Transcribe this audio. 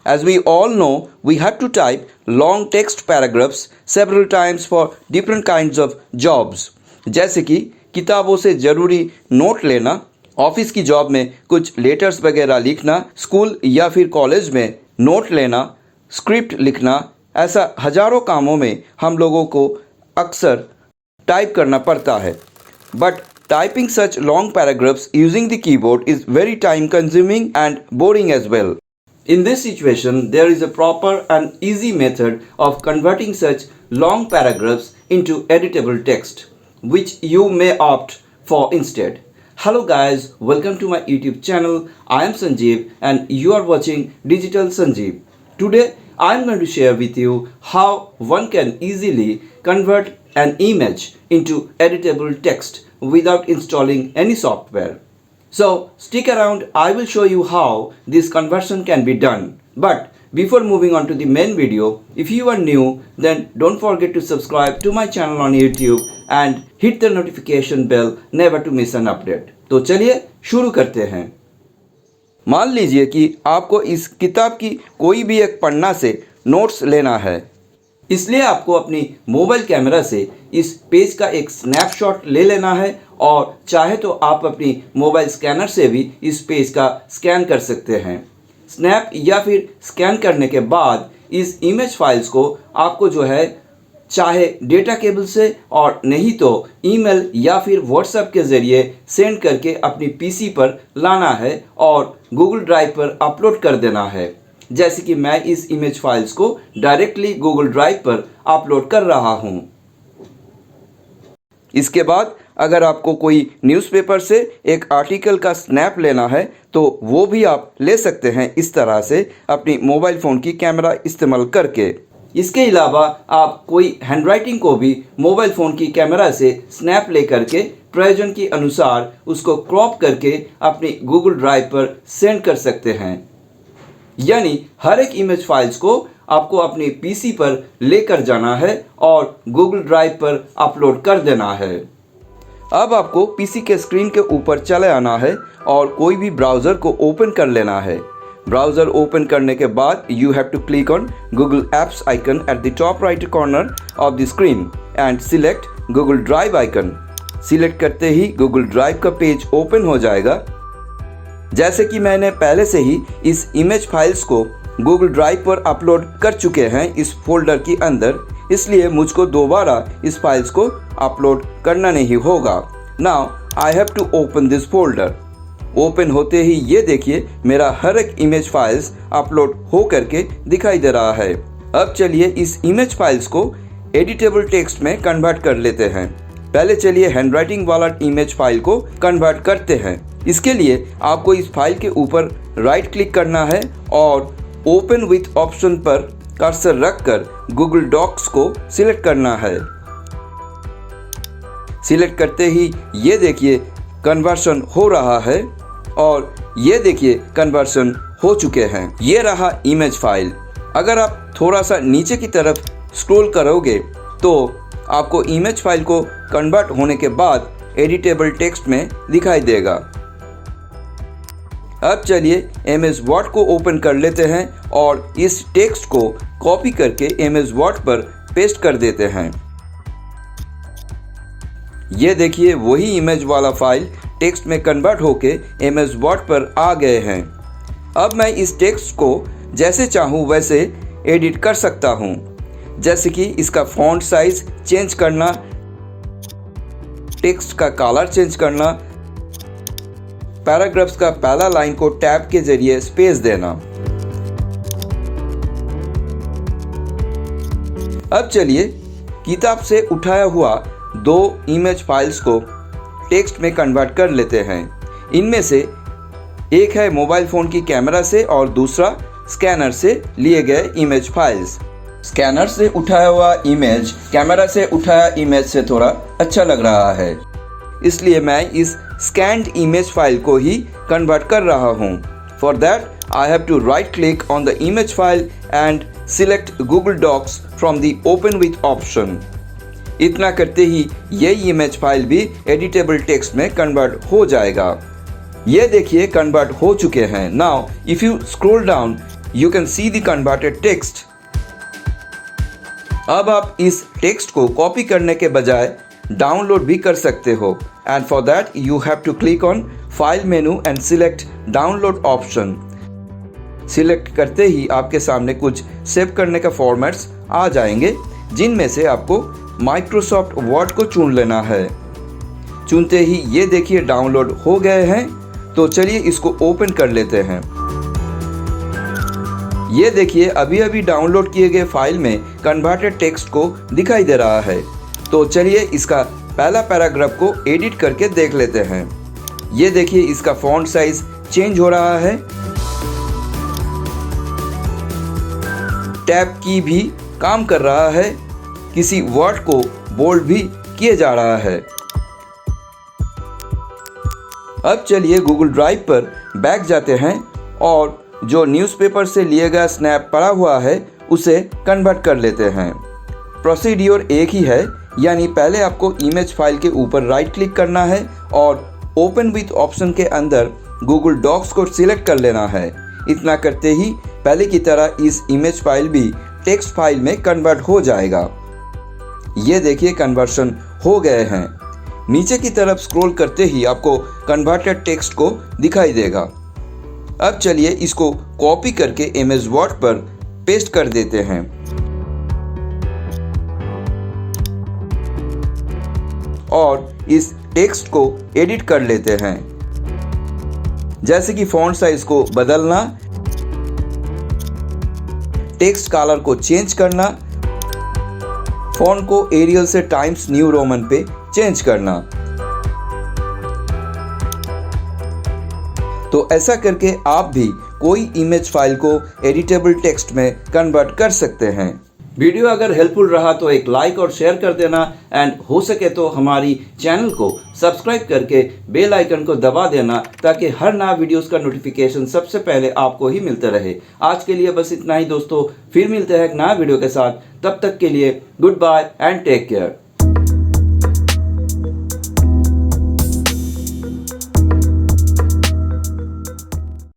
As we all know, we have to type long text paragraphs several times for different kinds of jobs. जैसे कि किताबों से ज़रूरी note लेना, office की जॉब में कुछ लेटर्स वगैरह लिखना, स्कूल या फिर कॉलेज में नोट लेना, स्क्रिप्ट लिखना, ऐसा हजारों कामों में हम लोगों को अक्सर टाइप करना पड़ता है. But typing such long paragraphs using the keyboard is very time consuming and boring as well. In this situation, there is a proper and easy method of converting such long paragraphs into editable text, which you may opt for instead. Hello guys, welcome to my YouTube channel. I am Sanjeev and you are watching Digital Sanjeev. Today, I am going to share with you how one can easily convert an image into editable text without installing any software. So stick around, I will show you how this conversion can be done. But before moving on to the main video, if you are new, then don't forget to subscribe to my channel on YouTube and hit the notification bell never to miss an update. तो चलिए शुरू करते हैं. मान लीजिए कि आपको इस किताब की कोई भी एक पन्ना से नोट्स लेना है. इसलिए आपको अपनी मोबाइल कैमरा से इस पेज का एक स्नैपशॉट ले लेना है और चाहे तो आप अपनी मोबाइल स्कैनर से भी इस पेज का स्कैन कर सकते हैं. स्नैप या फिर स्कैन करने के बाद इस इमेज फाइल्स को आपको जो है चाहे डेटा केबल से और नहीं तो ईमेल या फिर व्हाट्सएप के ज़रिए सेंड करके अपनी पीसी पर लाना है और गूगल ड्राइव पर अपलोड कर देना है. जैसे कि मैं इस इमेज फाइल्स को डायरेक्टली गूगल ड्राइव पर अपलोड कर रहा हूं. इसके बाद अगर आपको कोई न्यूज़पेपर से एक आर्टिकल का स्नैप लेना है तो वो भी आप ले सकते हैं इस तरह से अपनी मोबाइल फ़ोन की कैमरा इस्तेमाल करके. इसके अलावा आप कोई हैंडराइटिंग को भी मोबाइल फ़ोन की कैमरा से स्नैप ले करके प्रयोजन के अनुसार उसको क्रॉप करके अपनी गूगल ड्राइव पर सेंड कर सकते हैं. यानी हर एक इमेज फाइल्स को आपको अपनी पीसी पर लेकर जाना है और गूगल ड्राइव पर अपलोड कर देना है. अब आपको पीसी के स्क्रीन के ऊपर चले आना है और कोई भी ब्राउज़र को ओपन कर लेना है. ब्राउज़र ओपन करने के बाद you have to click on Google apps icon at the top right corner of the screen and select Google drive icon. Select करते ही गूगल ड्राइव का पेज ओपन हो जाएगा. जैसे कि मैंने पहले से ही इस इमेज फाइल्स को गूगल ड्राइव पर अपलोड कर चुके हैं इस फोल्डर के अंदर, इसलिए मुझको दोबारा इस फाइल्स को अपलोड करना नहीं होगा. Now I have to open this folder. Open होते ही ये देखिए मेरा हर एक इमेज फाइल्स अपलोड हो करके दिखाई दे रहा है. अब चलिए इस इमेज फाइल्स को एडिटेबल टेक्स्ट में कन्वर्ट कर लेते हैं. पहले चलिए हैंडराइटिंग वाला इमेज फाइल को कन्वर्ट करते हैं. इसके लिए आपको इस फाइल के ऊपर राइट क्लिक करना है और ओपन विथ ऑप्शन पर कर्सर रखकर गूगल डॉक्स को सिलेक्ट करना है. सिलेक्ट करते ही ये देखिए कन्वर्शन हो रहा है और ये देखिए कन्वर्शन हो चुके हैं. ये रहा इमेज फाइल. अगर आप थोड़ा सा नीचे की तरफ स्क्रॉल करोगे तो आपको इमेज फाइल को कन्वर्ट होने के बाद एडिटेबल टेक्स्ट में दिखाई देगा. अब चलिए MS वर्ड को ओपन कर लेते हैं और इस टेक्स्ट को कॉपी करके MS वर्ड पर पेस्ट कर देते हैं. ये देखिए वही इमेज वाला फाइल टेक्स्ट में कन्वर्ट होके MS वर्ड पर आ गए हैं. अब मैं इस टेक्स्ट को जैसे चाहूँ वैसे एडिट कर सकता हूँ. जैसे कि इसका फॉन्ट साइज चेंज करना, टेक्स्ट का कलर चेंज करना, पैराग्राफ्स का पहला लाइन को टैब के जरिए स्पेस देना. अब चलिए किताब से उठाया हुआ दो इमेज फाइल्स को टेक्स्ट में कन्वर्ट कर लेते हैं. इनमें से एक है मोबाइल फ़ोन की कैमरा से और दूसरा स्कैनर से लिए गए इमेज फाइल्स. स्कैनर से उठाया हुआ इमेज कैमरा से उठाया इमेज से थोड़ा अच्छा लग रहा है, इसलिए मैं इस स्कैन्ड इमेज फाइल को ही कन्वर्ट कर रहा हूँ. For that I have to right click on the image file and select Google Docs from the open with option. इतना करते ही ये इमेज फाइल भी एडिटेबल टेक्स्ट में कन्वर्ट हो जाएगा. ये देखिए कन्वर्ट हो चुके हैं. Now if you scroll down You can see the converted text. अब आप इस टेक्स्ट को कॉपी करने के बजाय डाउनलोड भी कर सकते हो and for that you have to click on file menu and select download option. Select करते ही आपके सामने कुछ सेव करने का फॉर्मेट्स आ जाएंगे जिनमें से आपको माइक्रोसॉफ्ट वर्ड को चुन लेना है। चुनते ही ये देखिए डाउनलोड हो गए हैं, तो चलिए इसको ओपन कर लेते हैं। ये देखिए अभी अभी डाउनलोड किए गए फाइल में कन्वर्टेड टेक्स्ट को दिखाई दे रहा है। तो चलिए इसका पहला पैराग्राफ को एडिट करके देख लेते हैं। ये देखिए इसका फॉन्ट साइज चेंज हो रहा है, टैब की भी काम कर रहा है, किसी वर्ड को बोल्ड भी किया जा रहा है। अब चलिए गूगल ड्राइव पर बैक जाते हैं और जो न्यूज़पेपर से लिए गया स्नैप पड़ा हुआ है उसे कन्वर्ट कर लेते हैं। प्रोसीड्योर एक ही है, यानी पहले आपको इमेज फाइल के ऊपर राइट क्लिक करना है और ओपन विथ ऑप्शन के अंदर गूगल डॉक्स को सिलेक्ट कर लेना है। इतना करते ही पहले की तरह इस इमेज फाइल भी टेक्स्ट फाइल में कन्वर्ट हो जाएगा। ये देखिए कन्वर्शन हो गए हैं। नीचे की तरफ स्क्रॉल करते ही आपको कन्वर्टेड टेक्स्ट को दिखाई देगा। अब चलिए इसको कॉपी करके एमएस वर्ड पर पेस्ट कर देते हैं और इस टेक्स्ट को एडिट कर लेते हैं, जैसे कि फॉन्ट साइज को बदलना, टेक्स्ट कलर को चेंज करना, फॉन्ट को एरियल से टाइम्स न्यू रोमन पे चेंज करना। तो ऐसा करके आप भी कोई इमेज फाइल को एडिटेबल टेक्स्ट में कन्वर्ट कर सकते हैं। वीडियो अगर हेल्पफुल रहा तो एक लाइक और शेयर कर देना एंड हो सके तो हमारी चैनल को सब्सक्राइब करके बेल आइकन को दबा देना ताकि हर नया वीडियोस का नोटिफिकेशन सबसे पहले आपको ही मिलते रहे। आज के लिए बस इतना ही दोस्तों, फिर मिलते हैं एक नया वीडियो के साथ। तब तक के लिए good bye and take care.